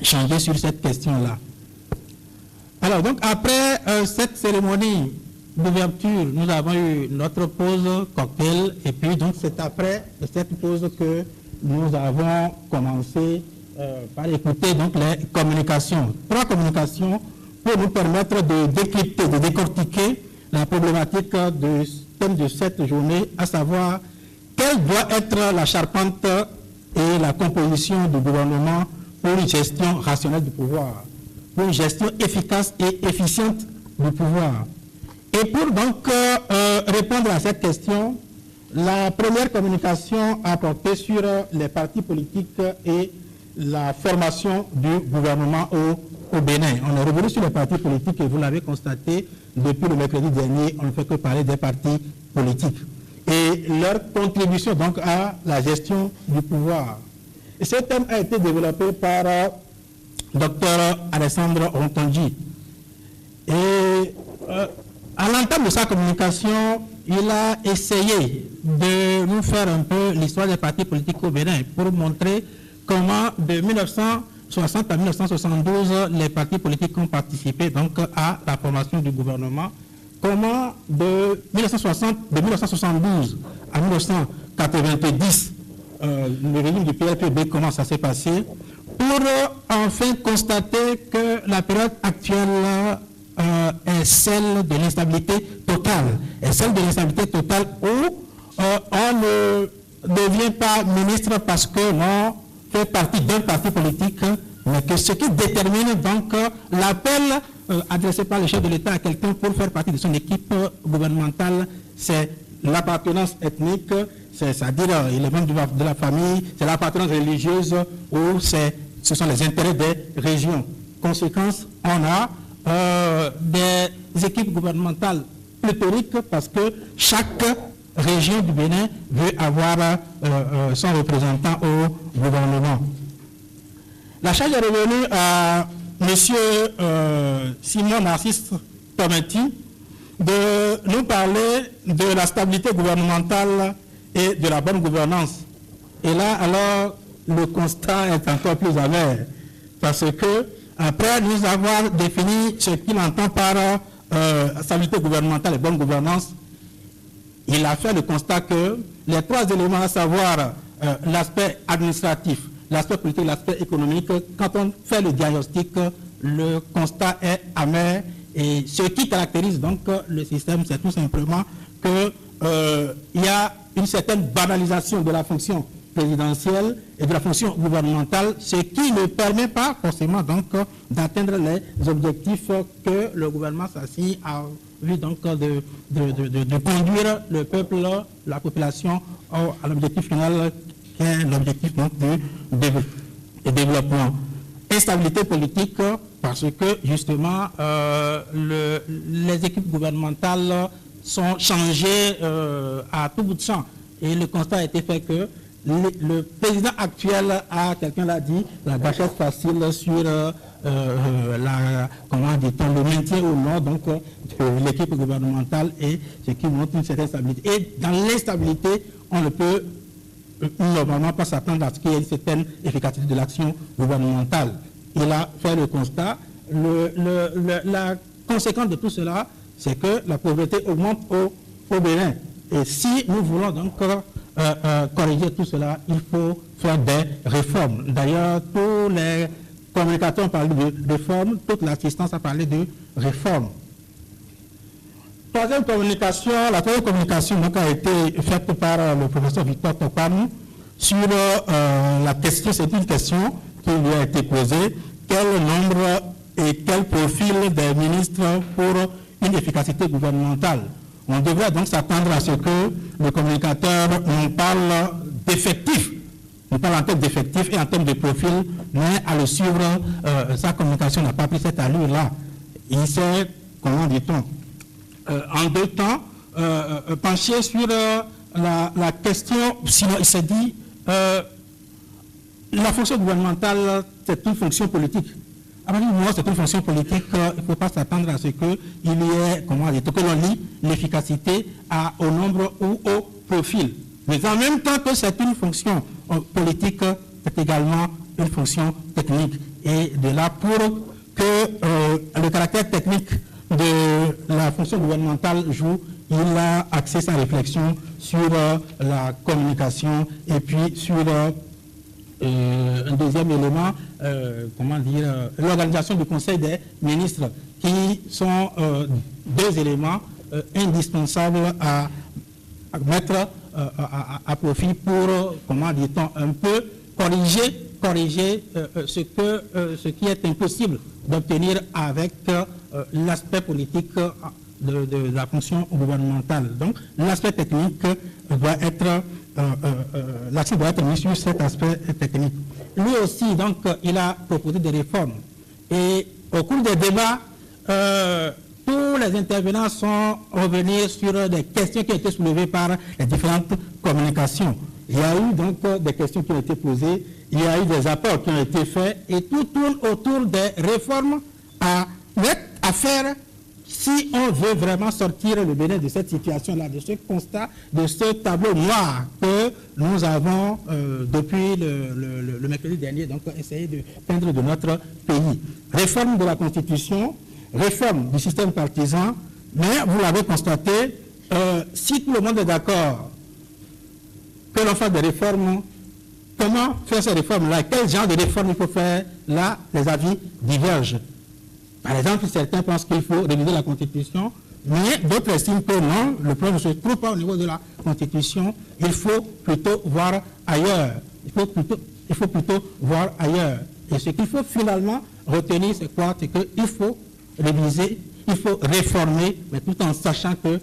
changer sur cette question-là. Alors donc après cette cérémonie d'ouverture, nous avons eu notre pause cocktail et puis donc c'est après cette pause que nous avons commencé par écouter donc les communications. 3 communications pour nous permettre de décrypter, de décortiquer la problématique du thème de cette journée, à savoir quelle doit être la charpente et la composition du gouvernement pour une gestion rationnelle du pouvoir, pour une gestion efficace et efficiente du pouvoir. Et pour donc répondre à cette question, la première communication a porté sur les partis politiques et la formation du gouvernement au Bénin. On est revenu sur les partis politiques et vous l'avez constaté, depuis le mercredi dernier, on ne fait que parler des partis politiques et leur contribution donc à la gestion du pouvoir. Et ce thème a été développé par Dr Alessandro Rontongi. Et à l'entame de sa communication, il a essayé de nous faire un peu l'histoire des partis politiques au Bénin pour montrer comment de 1960 à 1972, les partis politiques ont participé donc à la formation du gouvernement. Comment de 1972 à 1990, le régime du PLPB, comment ça s'est passé, pour enfin constater que la période actuelle est celle de l'instabilité totale. Et celle de l'instabilité totale où on ne devient pas ministre parce que l'on fait partie d'un parti politique, mais que ce qui détermine donc l'appel adressé par le chef de l'État à quelqu'un pour faire partie de son équipe gouvernementale, c'est l'appartenance ethnique, c'est-à-dire il est membre de la famille, c'est l'appartenance religieuse ou ce sont les intérêts des régions. Conséquence, on a des équipes gouvernementales pléthoriques parce que chaque région du Bénin veut avoir son représentant au gouvernement. La charge est revenue à M. Simon Narcisse Tometti de nous parler de la stabilité gouvernementale et de la bonne gouvernance. Et là, alors, le constat est encore plus amer, parce que, après nous avoir défini ce qu'il entend par stabilité gouvernementale et bonne gouvernance, il a fait le constat que les 3 éléments, à savoir l'aspect administratif, l'aspect politique, l'aspect économique, quand on fait le diagnostic, le constat est amer. Et ce qui caractérise donc le système, c'est tout simplement qu'il y a une certaine banalisation de la fonction présidentielle et de la fonction gouvernementale, ce qui ne permet pas forcément donc d'atteindre les objectifs que le gouvernement s'assigne à vue donc de conduire le peuple, la population à l'objectif final qui est l'objectif donc du développement. Instabilité politique parce que justement les équipes gouvernementales sont changées à tout bout de champ et le constat a été fait que le président actuel a, quelqu'un l'a dit, la gâchette facile sur comment dit-on, le maintien ou non donc, de l'équipe gouvernementale et ce qui montre une certaine stabilité. Et dans l'instabilité, on ne peut normalement pas s'attendre à ce qu'il y ait une certaine efficacité de l'action gouvernementale. Il a fait le constat. La conséquence de tout cela, c'est que la pauvreté augmente au Bénin. Et si nous voulons donc corriger tout cela, il faut faire des réformes. D'ailleurs, tous les communicateurs ont parlé de réformes, toute l'assistance a parlé de réformes. La troisième communication donc, a été faite par le professeur Victor Topam sur la question, c'est une question qui lui a été posée, quel nombre et quel profil des ministres pour une efficacité gouvernementale. On devrait donc s'attendre à ce que le communicateur nous parle d'effectifs, nous parle en termes d'effectifs et en termes de profil, mais à le suivre, sa communication n'a pas pris cette allure-là. Il s'est, comment dit-on, en deux temps, penché sur la question, sinon il s'est dit, la fonction gouvernementale, c'est une fonction politique. À partir du moment où c'est une fonction politique, il ne faut pas s'attendre à ce qu'il y ait, comment dire, que l'on lie l'efficacité au nombre ou au profil. Mais en même temps que c'est une fonction politique, c'est également une fonction technique. Et de là, pour que le caractère technique de la fonction gouvernementale joue, il a axé sa réflexion sur la communication et puis sur un deuxième élément, comment dire, l'organisation du Conseil des ministres, qui sont deux éléments indispensables à mettre à profit pour, comment dit-on, un peu corriger ce qui est impossible d'obtenir avec l'aspect politique de la fonction gouvernementale. Donc, l'aspect technique doit être, l'accent doit être mis sur cet aspect technique. Lui aussi, donc, il a proposé des réformes. Et au cours des débats, tous les intervenants sont revenus sur des questions qui ont été soulevées par les différentes communications. Il y a eu donc des questions qui ont été posées, il y a eu des apports qui ont été faits, et tout tourne autour des réformes à faire si on veut vraiment sortir le Bénin de cette situation-là, de ce constat, de ce tableau noir que nous avons depuis le mercredi dernier, donc essayé de peindre de notre pays. Réforme de la Constitution, réforme du système partisan, mais vous l'avez constaté, si tout le monde est d'accord que l'on fasse des réformes, comment faire ces réformes-là? Quel genre de réformes il faut faire? Là, les avis divergent. Par exemple, certains pensent qu'il faut réviser la Constitution, mais d'autres estiment que non, le problème ne se trouve pas au niveau de la Constitution, il faut plutôt voir ailleurs. Il faut plutôt voir ailleurs. Et ce qu'il faut finalement retenir, c'est quoi? C'est qu'il faut réviser, il faut réformer, mais tout en sachant que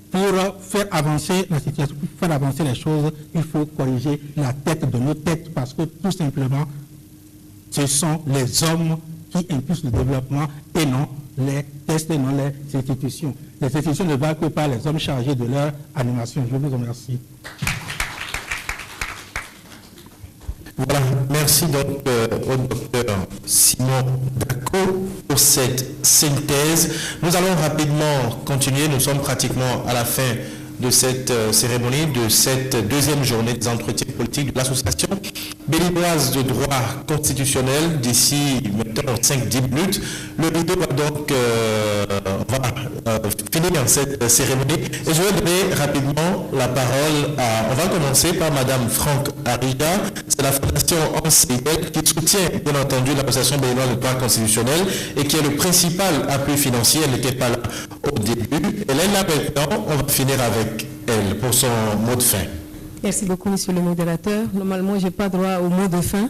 pour faire avancer la situation, pour faire avancer les choses, il faut corriger la tête de nos têtes, parce que tout simplement, ce sont les hommes qui impulsent le développement et non les tests et non les institutions. Les institutions ne valent que par les hommes chargés de leur animation. Je vous remercie. Voilà, merci donc au docteur Simon Dako pour cette synthèse. Nous allons rapidement continuer, nous sommes pratiquement à la fin de cette cérémonie, de cette deuxième journée des entretiens politiques de l'association béninoise de droit constitutionnel. D'ici maintenant 5-10 minutes, le rideau va donc finir cette cérémonie. Et je vais donner rapidement la parole à... On va commencer par Madame Franck Ariga. C'est la Fondation ONCIDEL qui soutient bien entendu l'association béninoise de droit constitutionnel et qui est le principal appui financier. Elle n'était pas là au début. Elle est là maintenant. On va finir avec elle pour son mot de fin. Merci beaucoup, monsieur le modérateur. Normalement, je n'ai pas droit au mot de fin.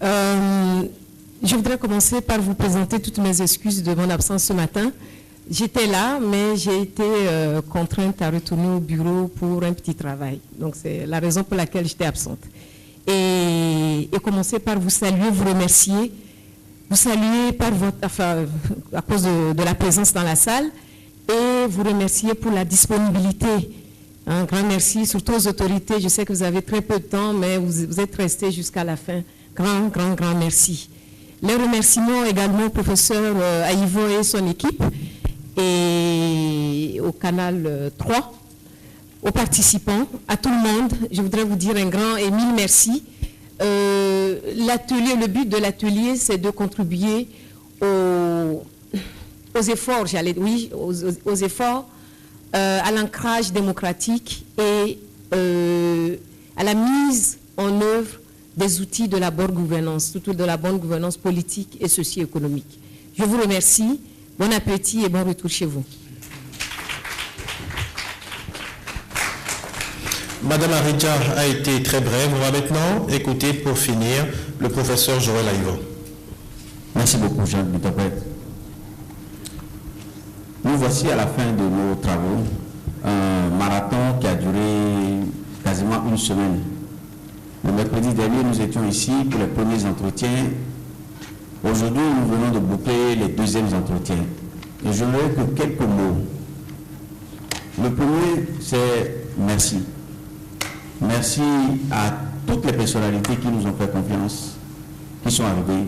Je voudrais commencer par vous présenter toutes mes excuses de mon absence ce matin. J'étais là, mais j'ai été contrainte à retourner au bureau pour un petit travail. Donc, c'est la raison pour laquelle j'étais absente. Et commencer par vous saluer, vous remercier. Vous saluer par à cause de la présence dans la salle et vous remercier pour la disponibilité. Un grand merci, surtout aux autorités. Je sais que vous avez très peu de temps, mais vous êtes restés jusqu'à la fin. Grand merci. Les remerciements également au professeur Aïvo et son équipe, et au Canal 3, aux participants, à tout le monde. Je voudrais vous dire un grand et mille merci. Le but de l'atelier, c'est de contribuer aux efforts, aux efforts, à l'ancrage démocratique et à la mise en œuvre des outils de la bonne gouvernance, surtout de la bonne gouvernance politique et socio-économique. Je vous remercie, bon appétit et bon retour chez vous. Madame Aridja a été très brève. On va maintenant écouter pour finir le professeur Joël Aïvo. Merci beaucoup, Jean Bitopet. Nous voici à la fin de nos travaux, un marathon qui a duré quasiment une semaine. Le mercredi dernier, nous étions ici pour les premiers entretiens. Aujourd'hui, nous venons de boucler les deuxièmes entretiens. Et je n'aurai que quelques mots. Le premier, c'est merci. Merci à toutes les personnalités qui nous ont fait confiance, qui sont arrivées,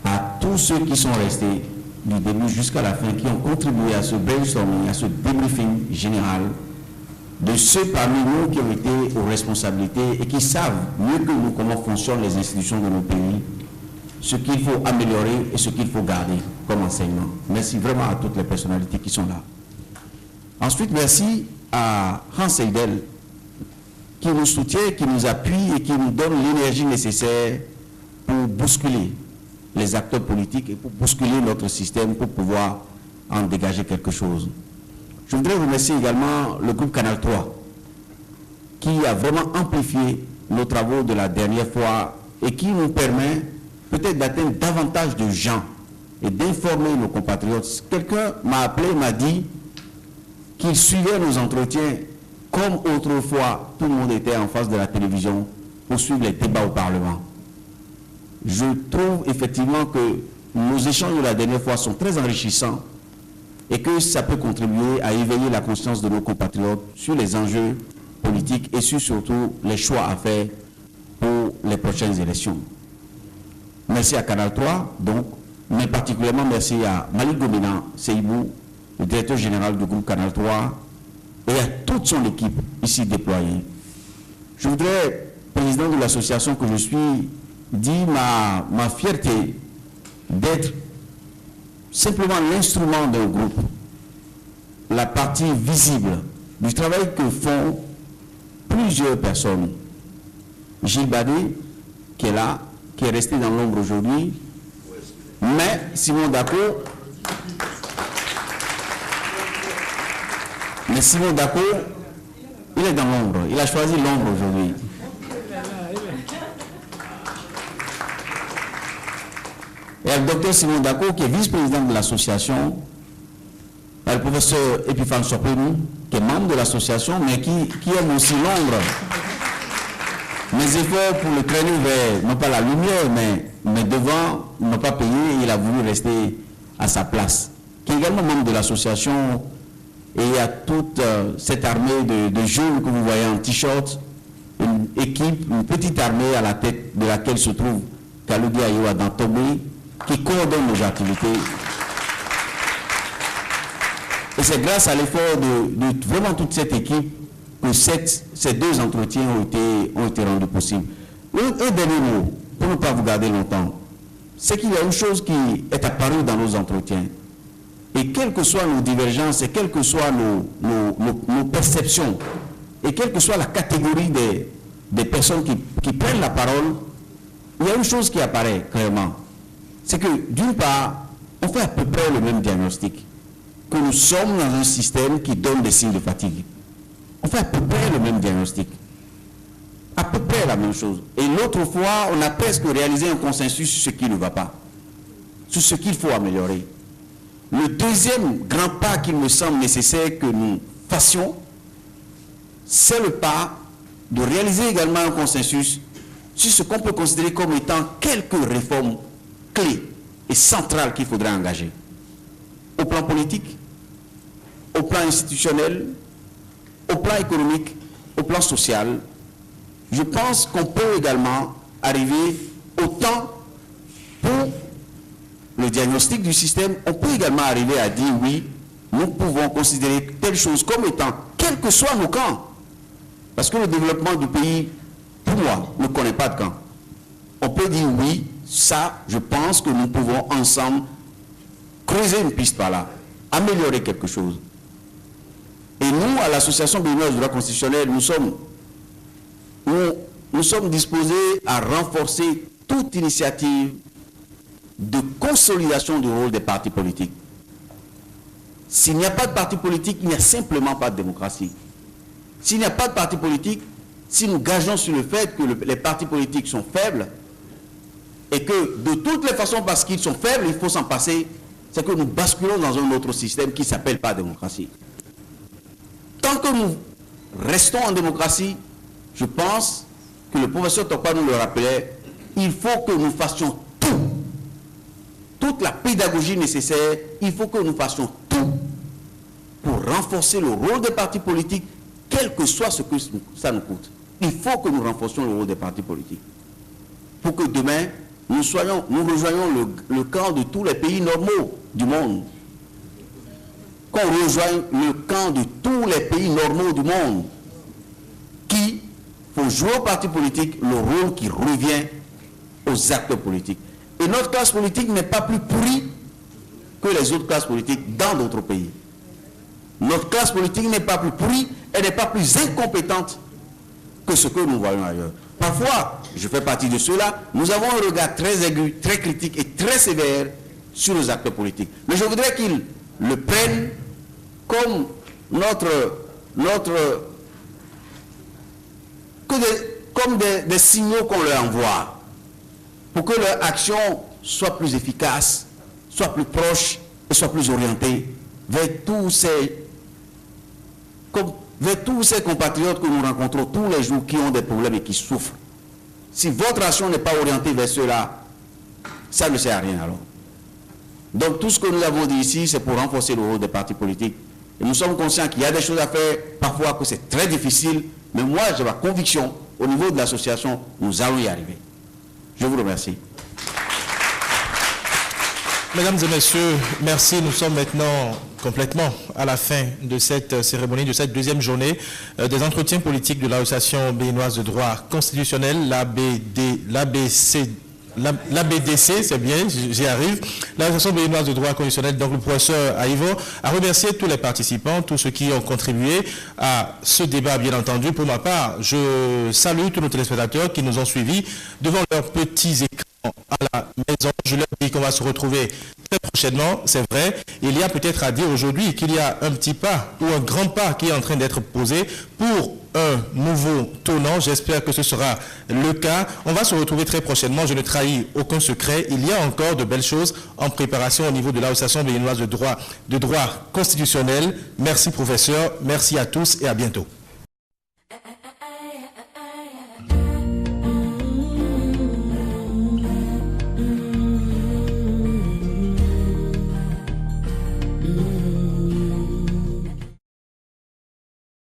à tous ceux qui sont restés du début jusqu'à la fin, qui ont contribué à ce brainstorming, à ce débriefing général, de ceux parmi nous qui ont été aux responsabilités et qui savent mieux que nous comment fonctionnent les institutions de nos pays, ce qu'il faut améliorer et ce qu'il faut garder comme enseignement. Merci vraiment à toutes les personnalités qui sont là. Ensuite, merci à Hans Seidel, qui nous soutient, qui nous appuie et qui nous donne l'énergie nécessaire pour bousculer les acteurs politiques et pour bousculer notre système pour pouvoir en dégager quelque chose. Je voudrais remercier également le groupe Canal 3 qui a vraiment amplifié nos travaux de la dernière fois et qui nous permet peut-être d'atteindre davantage de gens et d'informer nos compatriotes. Quelqu'un m'a appelé, m'a dit qu'il suivait nos entretiens comme autrefois tout le monde était en face de la télévision pour suivre les débats au Parlement. Je trouve effectivement que nos échanges de la dernière fois sont très enrichissants et que ça peut contribuer à éveiller la conscience de nos compatriotes sur les enjeux politiques et sur surtout les choix à faire pour les prochaines élections. Merci à Canal 3, donc, mais particulièrement merci à Malik Gomina Seibou, le directeur général du groupe Canal 3, et à toute son équipe ici déployée. Je voudrais, président de l'association que je suis, dire ma fierté d'être simplement l'instrument d'un groupe, la partie visible du travail que font plusieurs personnes. Gilles Badé, qui est là, qui est resté dans l'ombre aujourd'hui, mais Simon Dako, il est dans l'ombre, il a choisi l'ombre aujourd'hui. Et le docteur Simon Dako, qui est vice-président de l'association, le professeur Epiphane Sopénou, qui est membre de l'association, mais qui aime aussi l'ombre. Mes efforts pour le traîner vers, non pas la lumière, mais devant, n'ont pas payé, et il a voulu rester à sa place. Qui est également membre de l'association, et il y a toute cette armée de jeunes que vous voyez en t-shirt, une équipe, une petite armée à la tête de laquelle se trouve Kaloudi Ayoua Dantobé, qui coordonne nos activités. Et c'est grâce à l'effort de vraiment toute cette équipe que ces deux entretiens ont été rendus possibles. Un dernier mot, pour ne pas vous garder longtemps, c'est qu'il y a une chose qui est apparue dans nos entretiens. Et quelles que soient nos divergences, et quelles que soient nos perceptions, et quelle que soit la catégorie des personnes qui prennent la parole, il y a une chose qui apparaît clairement. C'est que, d'une part, on fait à peu près le même diagnostic, que nous sommes dans un système qui donne des signes de fatigue. On fait à peu près le même diagnostic. À peu près la même chose. Et l'autre fois, on a presque réalisé un consensus sur ce qui ne va pas, sur ce qu'il faut améliorer. Le deuxième grand pas qu'il me semble nécessaire que nous fassions, c'est le pas de réaliser également un consensus sur ce qu'on peut considérer comme étant quelques réformes clés et centrales qu'il faudrait engager. Au plan politique, au plan institutionnel, au plan économique, au plan social, je pense qu'on peut également arriver autant pour le diagnostic du système, on peut également arriver à dire oui, nous pouvons considérer telle chose comme étant, quels que soient nos camps. Parce que le développement du pays, pour moi, ne connaît pas de camp. On peut dire oui, ça, je pense que nous pouvons ensemble creuser une piste par là, améliorer quelque chose. Et nous, à l'Association béninoise du droit constitutionnel, nous sommes disposés à renforcer toute initiative de consolidation du rôle des partis politiques. S'il n'y a pas de parti politique, il n'y a simplement pas de démocratie. S'il n'y a pas de parti politique, si nous gageons sur le fait que les partis politiques sont faibles, et que de toutes les façons, parce qu'ils sont faibles, il faut s'en passer, c'est que nous basculons dans un autre système qui ne s'appelle pas démocratie. Tant que nous restons en démocratie, je pense que le professeur Tokpa nous le rappelait, il faut que nous fassions tout. Toute la pédagogie nécessaire, il faut que nous fassions tout pour renforcer le rôle des partis politiques, quel que soit ce que ça nous coûte. Il faut que nous renforcions le rôle des partis politiques. Pour que demain, nous rejoignions le camp de tous les pays normaux du monde. Qu'on rejoigne le camp de tous les pays normaux du monde qui font jouer aux partis politiques le rôle qui revient aux acteurs politiques. Et notre classe politique n'est pas plus pourrie que les autres classes politiques dans d'autres pays. Notre classe politique n'est pas plus pourrie, elle n'est pas plus incompétente que ce que nous voyons ailleurs. Parfois, je fais partie de ceux-là, nous avons un regard très aigu, très critique et très sévère sur les acteurs politiques. Mais je voudrais qu'ils le prennent comme des signaux qu'on leur envoie pour que leur action soit plus efficace, soit plus proche et soit plus orientée vers tous ces compatriotes que nous rencontrons tous les jours qui ont des problèmes et qui souffrent. Si votre action n'est pas orientée vers ceux-là, ça ne sert à rien alors. Donc tout ce que nous avons dit ici, c'est pour renforcer le rôle des partis politiques. Et nous sommes conscients qu'il y a des choses à faire, parfois que c'est très difficile, mais moi j'ai ma conviction, au niveau de l'association, nous allons y arriver. Je vous remercie. Mesdames et messieurs, merci. Nous sommes maintenant complètement à la fin de cette cérémonie, de cette deuxième journée des entretiens politiques de l'Association béninoise de droit constitutionnel, l'ABDC, c'est bien, j'y arrive, l'Association béninoise de droit constitutionnel. Donc le professeur Aïvo a remercié tous les participants, tous ceux qui ont contribué à ce débat, bien entendu. Pour ma part, je salue tous nos téléspectateurs qui nous ont suivis devant leurs petits écrans à la maison. Je leur dis qu'on va se retrouver très prochainement, c'est vrai. Il y a peut-être à dire aujourd'hui qu'il y a un petit pas ou un grand pas qui est en train d'être posé pour un nouveau tournant. J'espère que ce sera le cas. On va se retrouver très prochainement. Je ne trahis aucun secret. Il y a encore de belles choses en préparation au niveau de l'Association béninoise de droit constitutionnel. Merci professeur, merci à tous et à bientôt.